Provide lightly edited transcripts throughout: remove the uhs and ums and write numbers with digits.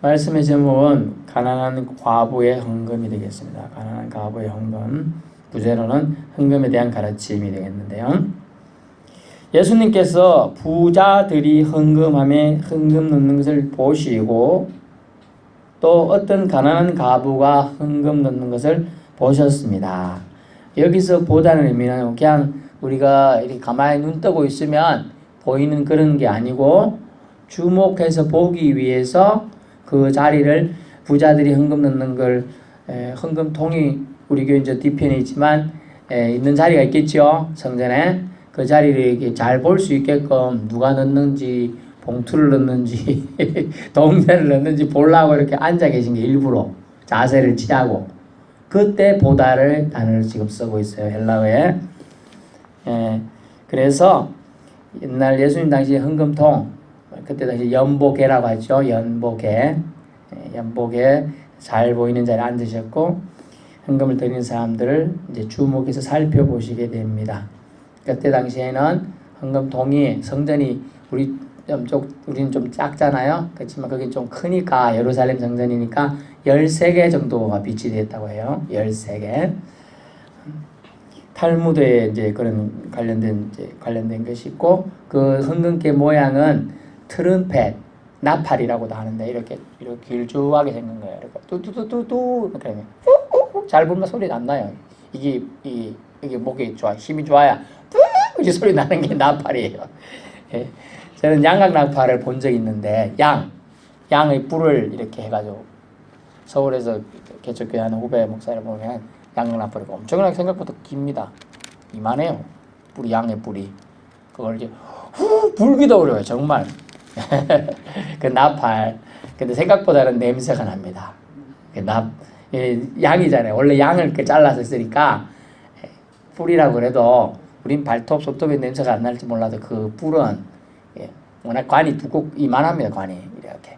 말씀의 제목은 가난한 과부의 헌금이 되겠습니다. 가난한 과부의 헌금. 부제로는 헌금에 대한 가르침이 되겠는데요. 예수님께서 부자들이 헌금함에 헌금 넣는 것을 보시고 또 어떤 가난한 과부가 헌금 넣는 것을 보셨습니다. 여기서 보다는 의미는 그냥 우리가 이렇게 가만히 눈 뜨고 있으면 보이는 그런 게 아니고 주목해서 보기 위해서 그 자리를 부자들이 헌금 넣는 걸 헌금통이 우리 교회 이제 뒤편에 있지만 있는 자리가 있겠죠. 성전에 그 자리를 이렇게 잘 볼 수 있게끔 누가 넣는지 봉투를 넣는지 동전을 넣는지 보려고 이렇게 앉아 계신 게 일부러 자세를 취하고 그때 보다를 단어를 지금 쓰고 있어요. 헬라어에. 그래서 옛날 예수님 당시 헌금통 그때 당시 연보계라고 하죠. 연보계 잘 보이는 자리에 앉으셨고 헌금을 드리는 사람들을 이제 주목해서 살펴보시게 됩니다. 그때 당시에는 헌금통이 성전이 우리는 좀 작잖아요. 그렇지만 거긴 좀 크니까 예루살렘 성전이니까 13개 정도가 비치되어 있다고 해요. 13개. 탈무드에 이제 그런 관련된 것이 있고 그 헌금계 모양은 트럼펫, 나팔이라고도 하는데 이렇게 길쭉하게 생긴 거예요. 이렇게 뚜뚜뚜뚜뚜 그러면 잘 보면 소리 안 나요. 이게 목이 좋아, 힘이 좋아야 이렇게 소리 나는 게 나팔이에요. 예. 저는 양각 나팔을 본 적이 있는데 양의 뿔을 이렇게 해가지고 서울에서 개척교회 하는 후배 목사를 보면 양각 나팔이 엄청나게 생각보다 깁니다. 이만해요. 양의 뿔이. 그걸 이제 불기도 어려워요. 정말. 그 나팔. 근데 생각보다는 냄새가 납니다. 양이잖아요. 원래 양을 이렇게 잘라서 쓰니까 뿔이라고 그래도 우린 발톱, 손톱에 냄새가 안 날지 몰라도 그 뿔은 워낙 관이 이만합니다. 관이 이렇게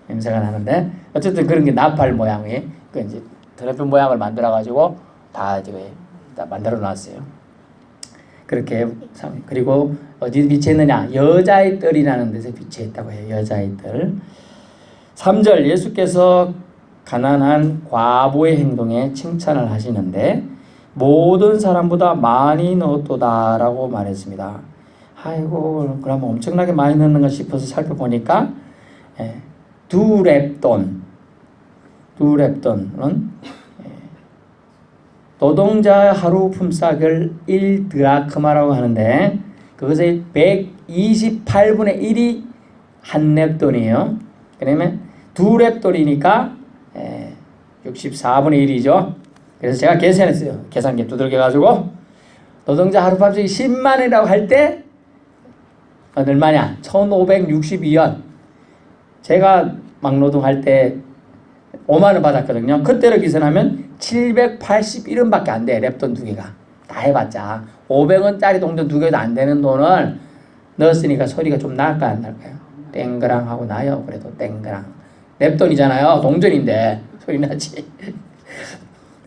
냄새가 나는데 어쨌든 그런 게 나팔 모양의 그 이제 트럼펫 모양을 만들어 가지고 다 만들어 놨어요. 그렇게 그리고 어디 비치했느냐? 여자의 뜰이라는 데서 비치했다고 해요. 여자의 뜰. 3절 예수께서 가난한 과부의 행동에 칭찬을 하시는데 모든 사람보다 많이 넣었도다라고 말했습니다. 아이고 그러면 엄청나게 많이 넣는가 싶어서 살펴보니까 두 렙돈은 노동자 하루 품삯을 1드라크마라고 하는데 그것의 128분의 1이 한 렙돈이에요. 그러면 두 렙돈이니까 64분의 1이죠. 그래서 제가 계산했어요. 계산기 두들겨 가지고 노동자 하루 품삯이 10만 원이라고 할 때 얼마냐? 1562원. 제가 막노동할 때 5만 원 받았거든요. 그때로 계산하면 781원밖에 안 돼. 랩돈 두 개가. 다 해봤자 500원짜리 동전 두 개도 안 되는 돈을 넣었으니까 소리가 좀 날까요? 안 날까요? 땡그랑 하고 나요. 그래도 땡그랑. 랩돈이잖아요. 동전인데 소리 나지.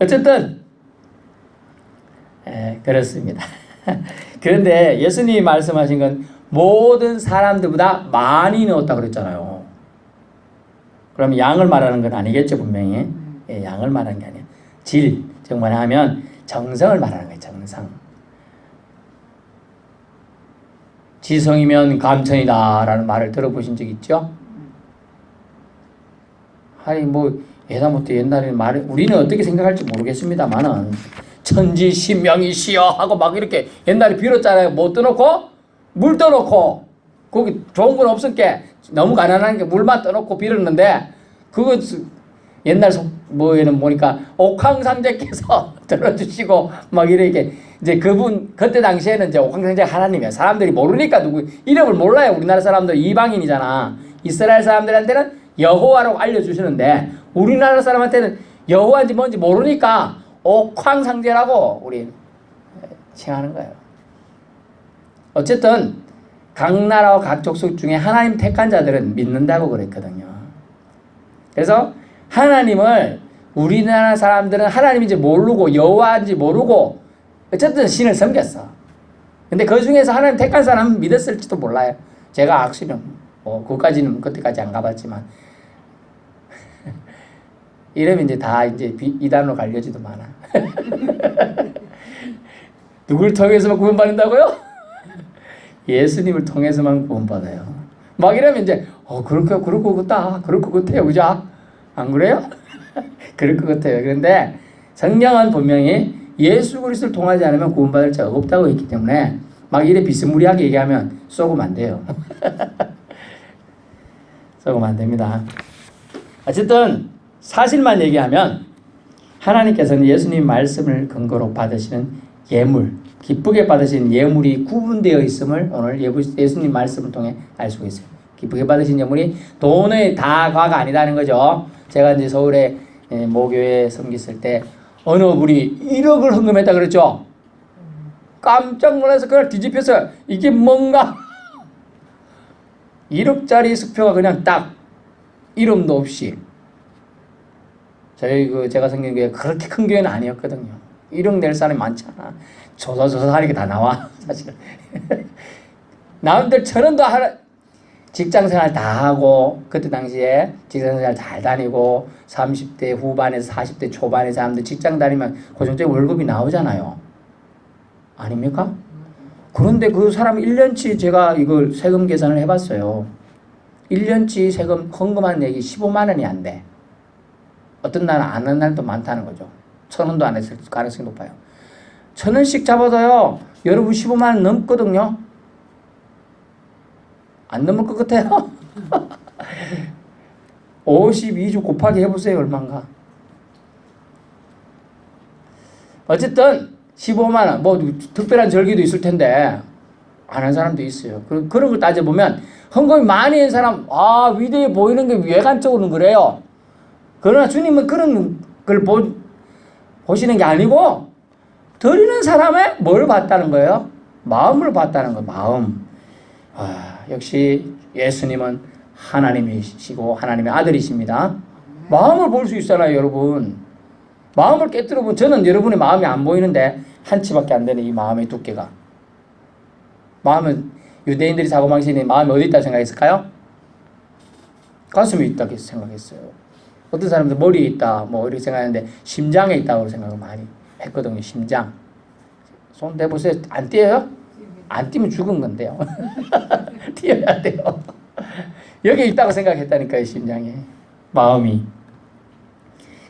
어쨌든 그렇습니다. 그런데 예수님이 말씀하신 건 모든 사람들보다 많이 넣었다고 그랬잖아요. 그럼 양을 말하는 건 아니겠죠, 분명히. 양을 말하는 게 아니에요. 질, 즉 뭐냐면 정성을 말하는 거예요. 정성. 지성이면 감천이다라는 말을 들어보신 적 있죠? 아니 예다못해 옛날에 우리는 어떻게 생각할지 모르겠습니다만은 천지 신명이시여 하고 막 이렇게 옛날에 빌었잖아요. 뭐 떠놓고 물 떠놓고 거기 좋은 건 없을게 너무 가난한 게 물만 떠놓고 빌었는데 그거 옛날 뭐에는 보니까 옥황상제께서 들어주시고 막 이렇게 이제 그때 당시에는 이제 옥황상제 하나님이야. 사람들이 모르니까 이름을 몰라요. 우리나라 사람들 이방인이잖아. 이스라엘 사람들한테는 여호와라고 알려주시는데 우리나라 사람한테는 여호와인지 뭔지 모르니까 옥황상제라고 우리 칭하는 거예요. 어쨌든 각 나라와 각 족속 중에 하나님 택한 자들은 믿는다고 그랬거든요. 그래서 하나님을 우리나라 사람들은 하나님인지 모르고 여호와인지 모르고 어쨌든 신을 섬겼어. 근데 그 중에서 하나님 택한 사람은 믿었을지도 몰라요. 제가 악수는 그때까지 안 가봤지만 이러면 이제 다 이제 이단으로 갈 여지도 많아. 누굴 통해서만 구원받는다고요? 예수님을 통해서만 구원받아요. 막 이러면 이제 그럴 것 같다. 그럴 것 같아요. 그죠? 안 그래요? 그럴 것 같아요. 그런데 성경은 분명히 예수 그리스도를 통하지 않으면 구원받을 자가 없다고 했기 때문에 막 이래 비스무리하게 얘기하면 쏘면 안 돼요. 쏘면 안 됩니다. 어쨌든 사실만 얘기하면 하나님께서는 예수님 말씀을 근거로 받으시는 예물, 기쁘게 받으신 예물이 구분되어 있음을 오늘 예수님 말씀을 통해 알 수가 있어요. 기쁘게 받으신 예물이 돈의 다과가 아니다는 거죠. 제가 이제 서울에 모교회 섬겼을 때 어느 분이 1억을 헌금했다 그랬죠. 깜짝 놀라서 그걸 뒤집혀서 이게 뭔가 1억짜리 수표가 그냥 딱 이름도 없이 제가 생긴 게 그렇게 큰 교회는 아니었거든요. 1억 낼 사람이 많잖아. 조사조사 하는 게 다 나와 사실은. 남들 1,000원도 직장생활 다 하고 그때 당시에 직장생활 잘 다니고 30대 후반에서 40대 초반의 사람들 직장 다니면 고정적인 월급이 나오잖아요. 아닙니까? 그런데 그 사람 1년치 제가 이걸 세금 계산을 해봤어요. 1년치 세금 헌금한 얘기 15만 원이 안 돼. 어떤 날은 안 하는 날도 많다는 거죠. 1,000원도 안 했을 가능성이 높아요. 1,000원씩 잡아도요. 여러분 15만 원 넘거든요. 안 넘을 것 같아요. 52주 곱하기 해보세요. 얼마인가. 어쨌든 15만 원. 뭐 특별한 절기도 있을 텐데 안 한 사람도 있어요. 그런 걸 따져보면 헌금이 많이 한 사람 위대해 보이는 게 외관적으로는 그래요. 그러나 주님은 그런 걸 보시는 게 아니고 드리는 사람의 뭘 봤다는 거예요? 마음을 봤다는 거예요. 마음. 역시 예수님은 하나님이시고 하나님의 아들이십니다. 마음을 볼 수 있잖아요, 여러분. 마음을 깨뜨려 보면 저는 여러분의 마음이 안 보이는데 한 치밖에 안 되는 이 마음의 두께가. 마음은 유대인들이 사고방식에 마음이 어디 있다고 생각했을까요? 가슴에 있다고 생각했어요. 어떤 사람들 머리에 있다 뭐 이렇게 생각하는데 심장에 있다고 생각을 많이 했거든요. 심장. 손 대보세요. 안 뛰어요? 안 뛰면 죽은 건데요. 뛰어야 돼요. 여기에 있다고 생각했다니까요. 심장에. 마음이.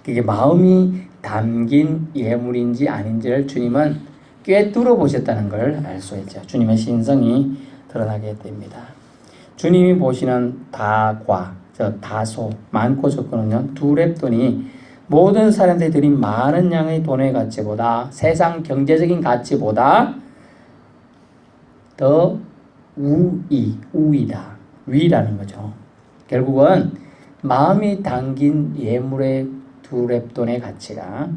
그게 마음이 담긴 예물인지 아닌지를 주님은 꿰뚫어 보셨다는 걸 알 수 있죠. 주님의 신성이 드러나게 됩니다. 주님이 보시는 다과, 다소, 많고 적고는요. 두 랩돈이 모든 사람들이 드린 많은 양의 돈의 가치보다 세상 경제적인 가치보다 더 우위다. 위라는 거죠. 결국은 마음이 담긴 예물의 두 랩돈의 가치가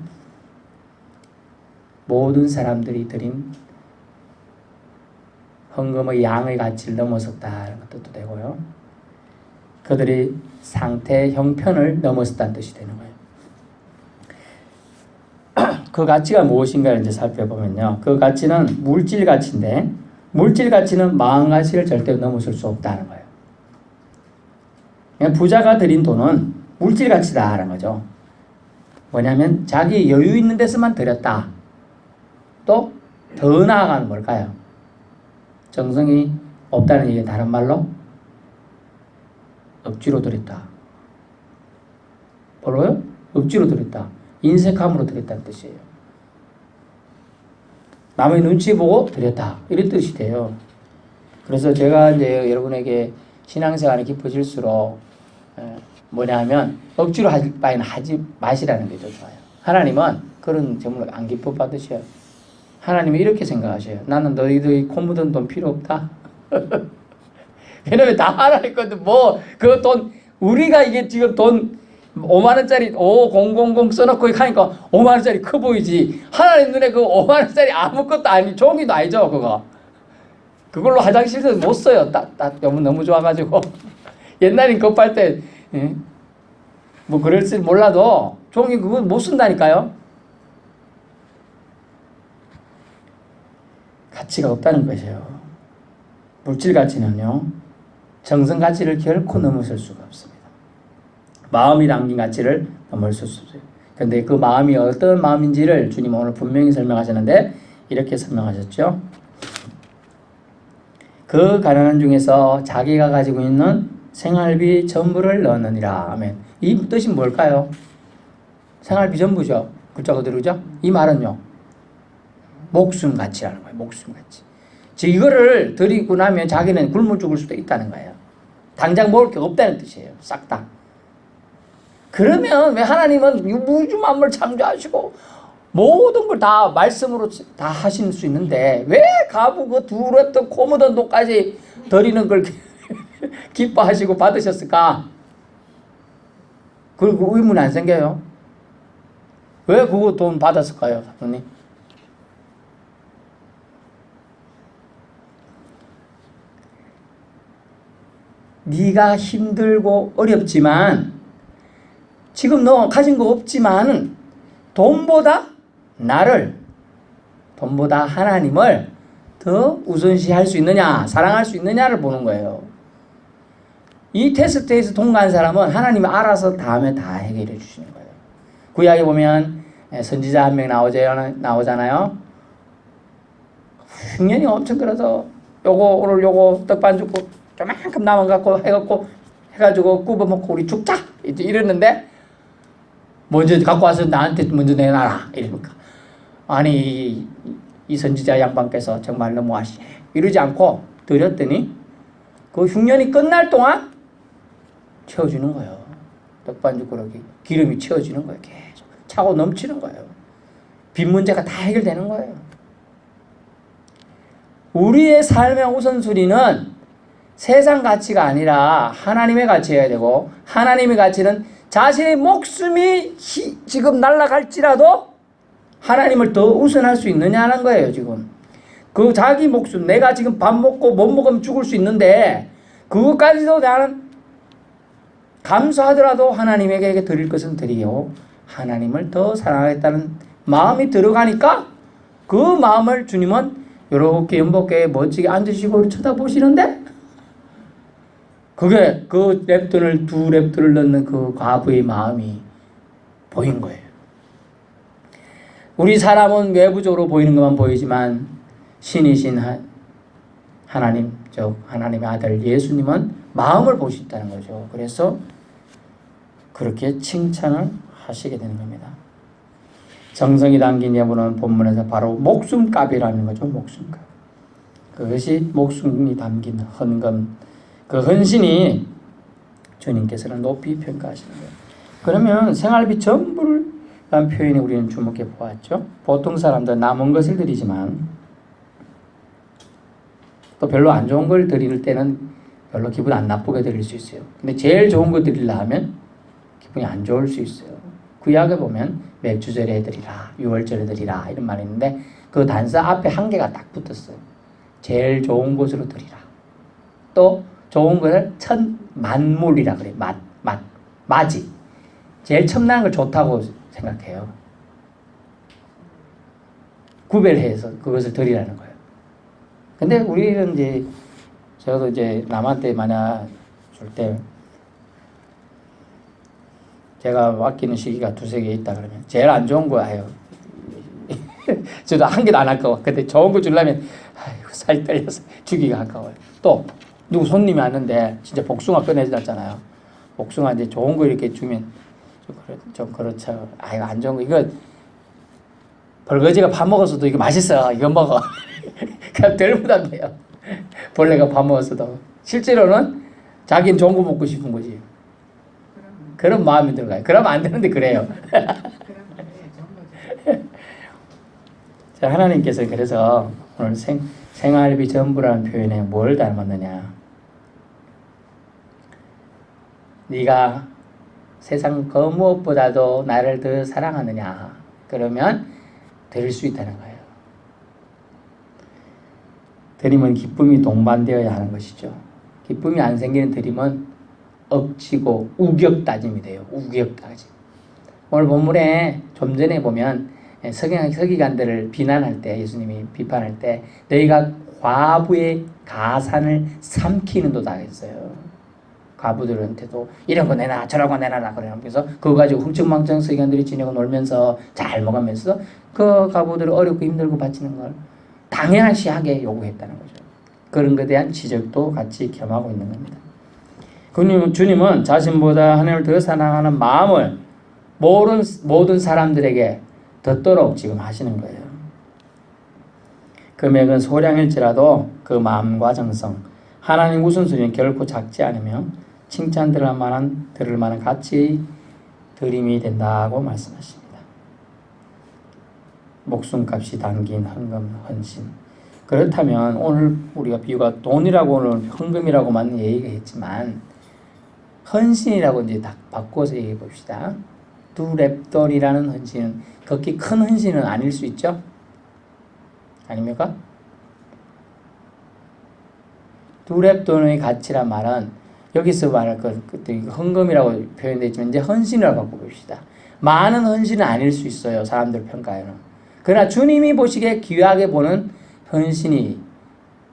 모든 사람들이 드린 헌금의 양의 가치를 넘어섰다는 뜻도 되고요. 그들의 상태, 형편을 넘어섰다는 뜻이 되는 거예요. 그 가치가 무엇인가를 이제 살펴보면요. 그 가치는 물질 가치인데 물질 가치는 마음 가치를 절대 넘어설 수 없다는 거예요. 그냥 부자가 드린 돈은 물질 가치다라는 거죠. 뭐냐면 자기 여유 있는 데서만 드렸다. 또 더 나아가는 뭘까요? 정성이 없다는 얘기 다른 말로 억지로 드렸다. 뭐로요? 억지로 드렸다. 인색함으로 드렸다는 뜻이에요. 남의 눈치 보고 드렸다. 이런 뜻이 돼요. 그래서 제가 이제 여러분에게 신앙생활이 깊어질수록 뭐냐 하면 억지로 할 바에는 하지 마시라는 게 더 좋아요. 하나님은 그런 점을 안 기뻐 받으셔요. 하나님이 이렇게 생각하셔요. 나는 너희들이 코 묻은 돈 필요 없다. 왜냐면 다 하나님 건데 그 돈 우리가 이게 지금 돈 5만 원짜리 5000 써놓고 하니까 5만 원짜리 커 보이지. 하나님 눈에 그 5만 원짜리 아무것도 아니 종이도 아니죠 그거. 그걸로 화장실에서 못 써요. 너무 좋아가지고 옛날엔 급할 때 뭐 그럴지 몰라도 종이 그거 못 쓴다니까요. 가치가 없다는 것이에요. 물질 가치는요. 정성 가치를 결코 넘어설 수가 없습니다. 마음이 담긴 가치를 넘을 수 없어요. 근데 그 마음이 어떤 마음인지를 주님 오늘 분명히 설명하셨는데 이렇게 설명하셨죠. 그 가난한 중에서 자기가 가지고 있는 생활비 전부를 넣느니라. 아멘. 이 뜻이 뭘까요? 생활비 전부죠. 글자 그대로죠. 이 말은요. 목숨 가치라는 거예요. 목숨 가치. 즉 이거를 드리고 나면 자기는 굶어 죽을 수도 있다는 거예요. 당장 먹을 게 없다는 뜻이에요. 싹 다. 그러면 왜 하나님은 우주 만물 창조하시고 모든 걸 다 말씀으로 다 하실 수 있는데 왜 가부 그 두렸던 고무던 돈까지 드리는 걸 기뻐하시고 받으셨을까? 그리고 의문 안 생겨요? 왜 그거 돈 받았을까요, 사모님? 네가 힘들고 어렵지만 지금 너 가진 거 없지만 돈보다 하나님을 더 우선시할 수 있느냐, 사랑할 수 있느냐를 보는 거예요. 이 테스트에서 통과한 사람은 하나님이 알아서 다음에 다 해결해 주시는 거예요. 구약에 보면 선지자 한 명 나오잖아요. 흉년이 엄청 들어서 오늘 요거 떡반 주고 조만큼 남아갖고 해가지고 굽어먹고 우리 죽자 이랬는데 먼저 갖고 와서 나한테 먼저 내놔라 이러니까 아니 이 선지자 양반께서 정말 너무하시네 이러지 않고 드렸더니 그 흉년이 끝날 동안 채워주는 거예요. 떡반죽그릇이 기름이 채워지는 거예요. 계속 차고 넘치는 거예요. 빚 문제가 다 해결되는 거예요. 우리의 삶의 우선순위는 세상 가치가 아니라 하나님의 가치여야 되고 하나님의 가치는 자신의 목숨이 지금 날아갈지라도 하나님을 더 우선할 수 있느냐는 거예요. 지금 그 자기 목숨 내가 지금 밥 먹고 못 먹으면 죽을 수 있는데 그것까지도 나는 감사하더라도 하나님에게 드릴 것은 드리요 하나님을 더 사랑하겠다는 마음이 들어가니까 그 마음을 주님은 이렇게 연복에 멋지게 앉으시고 쳐다보시는데 그게 그 랩돈을 두 랩돈을 넣는 그 과부의 마음이 보인 거예요. 우리 사람은 외부적으로 보이는 것만 보이지만 신이신 하나님, 즉 하나님의 아들 예수님은 마음을 보신다는 거죠. 그래서 그렇게 칭찬을 하시게 되는 겁니다. 정성이 담긴 예물은 본문에서 바로 목숨값이라는 거죠. 목숨값. 그것이 목숨이 담긴 헌금. 그 헌신이 주님께서는 높이 평가하시는 거예요. 그러면 생활비 전부를 라는 표현이 우리는 주목해 보았죠. 보통 사람들 남은 것을 드리지만 또 별로 안 좋은 걸 드릴 때는 별로 기분 안 나쁘게 드릴 수 있어요. 근데 제일 좋은 거 드리려 하면 기분이 안 좋을 수 있어요. 구약에 보면 맥주절에 드리라, 유월절에 드리라 이런 말이 있는데 그 단서 앞에 한 개가 딱 붙었어요. 제일 좋은 것으로 드리라. 또 좋은 것을 천만물이라 그래요. 마지. 제일 첨단한 걸 좋다고 생각해요. 구별해서 그것을 드리라는 거예요. 근데 우리는 이제 저도 이제 남한테 만약 줄 때 제가 아끼는 시기가 두세 개 있다 그러면 제일 안 좋은 거 해요. 저도 한 개도 안 아까워. 근데 좋은 거 주려면 아이고 살이 떨려서 주기가 아까워요. 또 누구 손님이 왔는데 진짜 복숭아 꺼내놨잖아요. 복숭아 이제 좋은 거 이렇게 주면 좀 그렇죠. 아이고 안 좋은 거 이거 벌거지가 밥 먹었어도 이거 맛있어. 이거 먹어. 그냥 덜 부담돼요. 벌레가 밥 먹었어도 실제로는 자기는 좋은 거 먹고 싶은 거지. 그런 마음이 들어가요. 그러면 안 되는데 그래요. 자, 하나님께서 그래서 오늘 생활비 전부라는 표현에 뭘 닮았느냐. 네가 세상 그 무엇보다도 나를 더 사랑하느냐. 그러면 드릴 수 있다는 거예요. 드림은 기쁨이 동반되어야 하는 것이죠. 기쁨이 안 생기는 드림은 억지고 우격다짐이 돼요. 우격다짐. 오늘 본문에 좀 전에 보면 서기관들을 비난할 때 예수님이 비판할 때 너희가 과부의 가산을 삼키는 도다 했어요. 과부들한테도 이런 거 내놔 저런 거 내놔라 그러면서 그거 가지고 흥청망청 서기관들이 지내고 놀면서 잘 먹으면서 그 과부들을 어렵고 힘들고 바치는 걸 당연시하게 요구했다는 거죠. 그런 것에 대한 지적도 같이 겸하고 있는 겁니다. 주님은 자신보다 하나님을 더 사랑하는 마음을 모든 사람들에게 덧도록 지금 하시는 거예요. 금액은 소량일지라도 그 마음과 정성, 하나님 우선순위는 결코 작지 않으며 칭찬 들을 만한 가치 드림이 된다고 말씀하십니다. 목숨값이 담긴 헌금, 헌신. 그렇다면 오늘 우리가 비유가 돈이라고 오늘 헌금이라고만 얘기했지만 헌신이라고 이제 딱 바꿔서 얘기해 봅시다. 두 렙돈이라는 헌신은 그렇게 큰 헌신은 아닐 수 있죠? 아닙니까? 두 렙돈의 가치란 말은 여기서 말할 그때 헌금이라고 표현되어 있지만 이제 헌신이라고 바꿔봅시다. 많은 헌신은 아닐 수 있어요. 사람들 평가에는. 그러나 주님이 보시기에 귀하게 보는 헌신이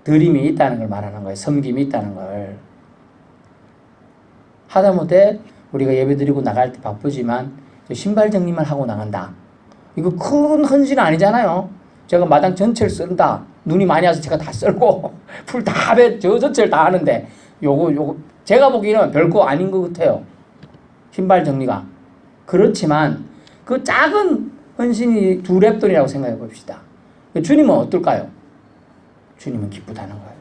드림이 있다는 걸 말하는 거예요. 섬김이 있다는 걸. 하다못해 우리가 예배드리고 나갈 때 바쁘지만 신발 정리만 하고 나간다. 이거 큰 헌신은 아니잖아요. 제가 마당 전체를 썰다. 눈이 많이 와서 제가 다 썰고 풀 다 저 전체를 다 하는데 요거 제가 보기에는 별거 아닌 것 같아요. 신발 정리가. 그렇지만 그 작은 헌신이 두 렙돈이라고 생각해 봅시다. 주님은 어떨까요? 주님은 기쁘다는 거예요.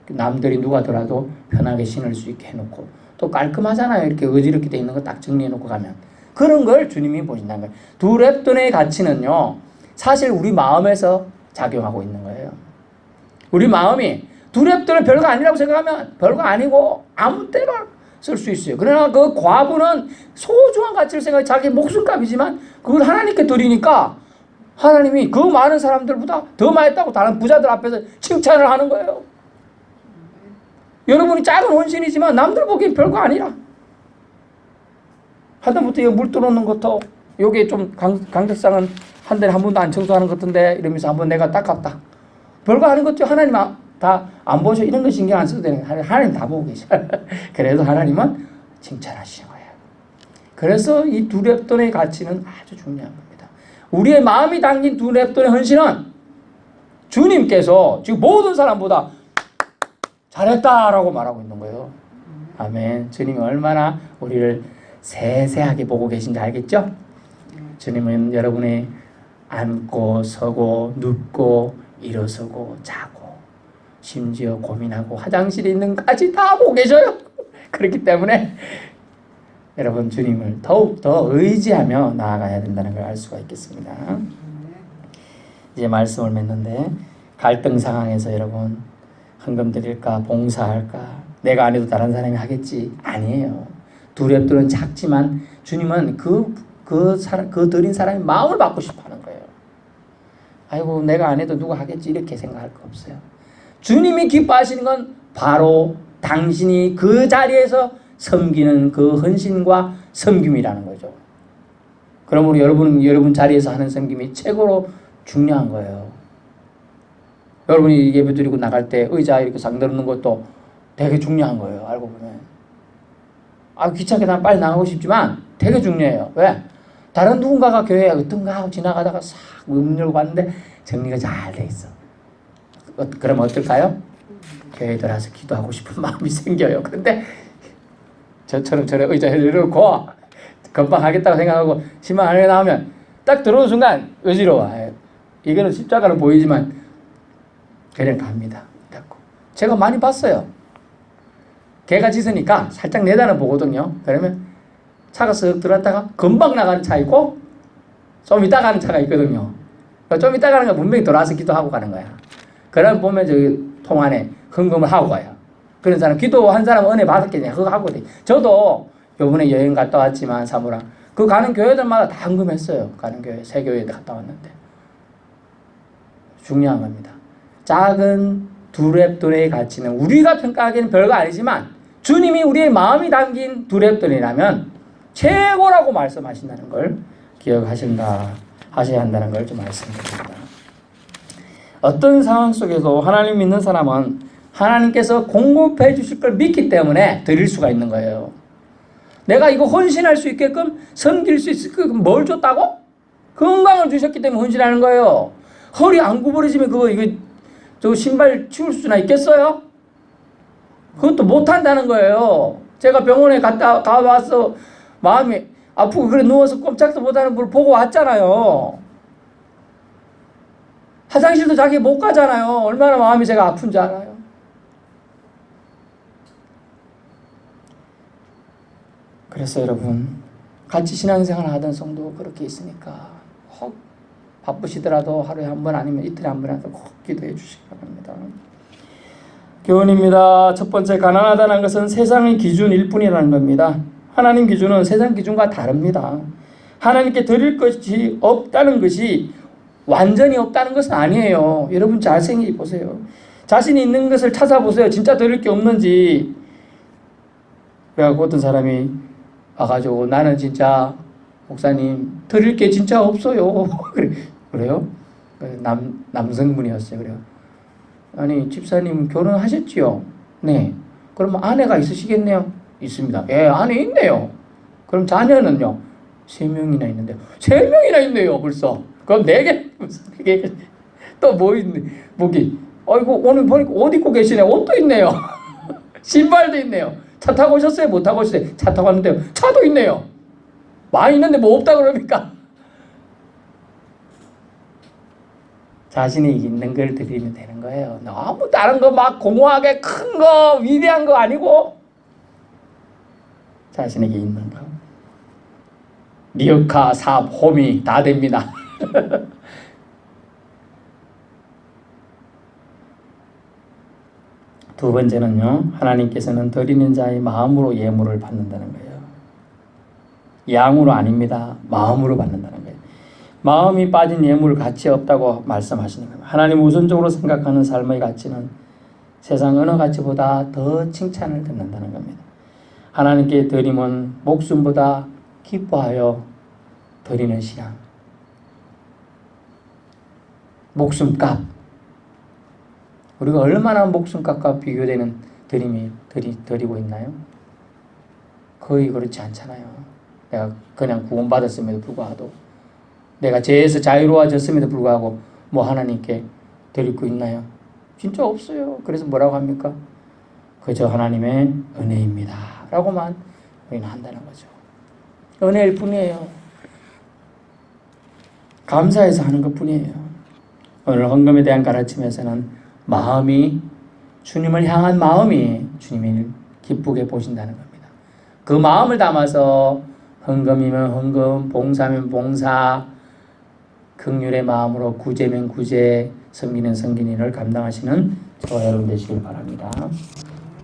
남들이 누가 더라도 편하게 신을 수 있게 해놓고 또 깔끔하잖아요. 이렇게 어지럽게 돼 있는 거 딱 정리해놓고 가면 그런 걸 주님이 보신다는 거예요. 두 렙돈의 가치는요 사실 우리 마음에서 작용하고 있는 거예요. 우리 마음이 두 렙돈은 별거 아니라고 생각하면 별거 아니고 아무 때나 쓸 수 있어요. 그러나 그 과부는 소중한 가치를 생각해 자기 목숨값이지만 그걸 하나님께 드리니까 하나님이 그 많은 사람들보다 더 많이 했다고 다른 부자들 앞에서 칭찬을 하는 거예요. 여러분이 작은 헌신이지만 남들 보기엔 별거 아니라 하다못해 물 들어오는 것도 요게 좀 강덕상은 한 달에 한 번도 안 청소하는 것 같은데 이러면서 한번 내가 닦았다. 별거 아닌 것도 하나님 다 안 보셔. 이런 거 신경 안 써도 되는 거예요. 하나님 다 보고 계셔. 그래도 하나님은 칭찬하시는 거예요. 그래서 이 두 렙돈의 가치는 아주 중요한 겁니다. 우리의 마음이 담긴 두 렙돈의 헌신은 주님께서 지금 모든 사람보다 잘했다라고 말하고 있는 거예요. 아멘. 주님이 얼마나 우리를 세세하게 보고 계신지 알겠죠? 주님은 여러분의 앉고 서고 눕고 일어서고 자고 심지어 고민하고 화장실에 있는 것까지 다 보고 계셔요. 그렇기 때문에 여러분 주님을 더욱더 의지하며 나아가야 된다는 걸 알 수가 있겠습니다. 이제 말씀을 맺는데 갈등 상황에서 여러분 헌금 드릴까 봉사할까 내가 안 해도 다른 사람이 하겠지 아니에요. 두 렙돈은 작지만 주님은 그 드린 사람이 마음을 받고 싶어 하는 거예요. 아이고 내가 안 해도 누가 하겠지 이렇게 생각할 거 없어요. 주님이 기뻐하시는 건 바로 당신이 그 자리에서 섬기는 그 헌신과 섬김이라는 거죠. 그러므로 여러분 자리에서 하는 섬김이 최고로 중요한 거예요. 여러분이 예배 드리고 나갈 때 의자 이렇게 상들는 것도 되게 중요한 거예요. 알고 보면. 귀찮게 난 빨리 나가고 싶지만 되게 중요해요. 왜? 다른 누군가가 교회에 어떤가 하고 지나가다가 싹 문 열고 봤는데 정리가 잘 돼 있어. 그러면 어떨까요? 교회에 들어와서 기도하고 싶은 마음이 생겨요. 그런데 저처럼 저래 의자에 이러고 금방 하겠다고 생각하고 신방 안에 나오면 딱 들어오는 순간 어지러워. 이거는 십자가로 보이지만 그냥 갑니다. 제가 많이 봤어요. 개가 짖으니까 살짝 내다는 보거든요. 그러면 차가 쓱 들어왔다가 금방 나가는 차 있고 좀 이따 가는 차가 있거든요. 좀 이따 가는 거 분명히 돌아와서 기도하고 가는 거야. 그러면 보면 저기 통 안에 헌금을 하고 가요. 그런 사람 기도한 사람은 은혜 받았겠냐 그거 하고 돼. 저도 요번에 여행 갔다 왔지만 사무랑 그 가는 교회들마다 다 헌금했어요. 가는 교회 새 교회에 갔다 왔는데 중요한 겁니다. 작은 두 렙돈의 가치는 우리가 평가하기에는 별거 아니지만 주님이 우리의 마음이 담긴 두 렙돈이라면 최고라고 말씀하신다는 걸 기억하셔야 한다는 걸 좀 말씀드립니다. 어떤 상황 속에서 하나님 믿는 사람은 하나님께서 공급해 주실 걸 믿기 때문에 드릴 수가 있는 거예요. 내가 이거 헌신할 수 있게끔 섬길 수 있게끔 뭘 줬다고? 건강을 주셨기 때문에 헌신하는 거예요. 허리 안 구부러지면 이거 저 신발 치울 수나 있겠어요? 그것도 못 한다는 거예요. 제가 병원에 가와서 마음이 아프고 그래 누워서 꼼짝도 못하는 분을 보고 왔잖아요. 화장실도 자기 못 가잖아요. 얼마나 마음이 제가 아픈 줄 알아요. 그래서 여러분 같이 신앙생활 하던 성도 그렇게 있으니까 혹 바쁘시더라도 하루에 한 번 아니면 이틀에 한 번이라도 꼭 기도해 주시기 바랍니다. 교훈입니다. 첫 번째, 가난하다는 것은 세상의 기준일 뿐이라는 겁니다. 하나님 기준은 세상 기준과 다릅니다. 하나님께 드릴 것이 없다는 것이 완전히 없다는 것은 아니에요. 여러분 잘 생각해 보세요. 자신이 있는 것을 찾아보세요. 진짜 드릴 게 없는지. 그래갖고 어떤 사람이 와가지고 나는 진짜 목사님 드릴 게 진짜 없어요. 그래요? 남성분이었어요. 그래요. 아니 집사님 결혼하셨지요? 네. 그러면 아내가 있으시겠네요? 있습니다. 예, 아내 있네요. 그럼 자녀는요? 3명이나 있는데요. 3명이나 있네요. 벌써. 그럼 4개. 무슨 4개. 또 뭐 있네. 뭐기. 아이고 오늘 보니까 옷 입고 계시네. 옷도 있네요. 신발도 있네요. 차 타고 오셨어요? 못 타고 오셨어요? 차 타고 왔는데요. 차도 있네요. 많이 있는데 뭐 없다 그럽니까? 자신이 있는 걸 드리면 되는 거예요. 너무 다른 거 막 공허하게 큰 거 위대한 거 아니고 자신에게 있는 거. 리어카, 삽, 호미 다 됩니다. 두 번째는요. 하나님께서는 드리는 자의 마음으로 예물을 받는다는 거예요. 양으로 아닙니다. 마음으로 받는다는 거예요. 마음이 빠진 예물 가치 없다고 말씀하시는 겁니다. 하나님 우선적으로 생각하는 삶의 가치는 세상 어느 가치보다 더 칭찬을 듣는다는 겁니다. 하나님께 드림은 목숨보다 기뻐하여 드리는 신앙. 목숨값. 우리가 얼마나 목숨값과 비교되는 드림이 드리고 있나요? 거의 그렇지 않잖아요. 내가 그냥 구원받았음에도 불구하고 내가 죄에서 자유로워졌음에도 불구하고 뭐 하나님께 드리고 있나요? 진짜 없어요. 그래서 뭐라고 합니까? 그저 하나님의 은혜입니다. 라고만 우리는 한다는 거죠. 은혜일 뿐이에요. 감사해서 하는 것 뿐이에요. 오늘 헌금에 대한 가르침에서는 마음이 주님을 향한 마음이 주님을 기쁘게 보신다는 겁니다. 그 마음을 담아서 헌금이면 헌금, 봉사면 봉사, 긍휼의 마음으로 구제면 구제, 섬기는 섬기는 일을 감당하시는 저와 여러분 되시길 바랍니다.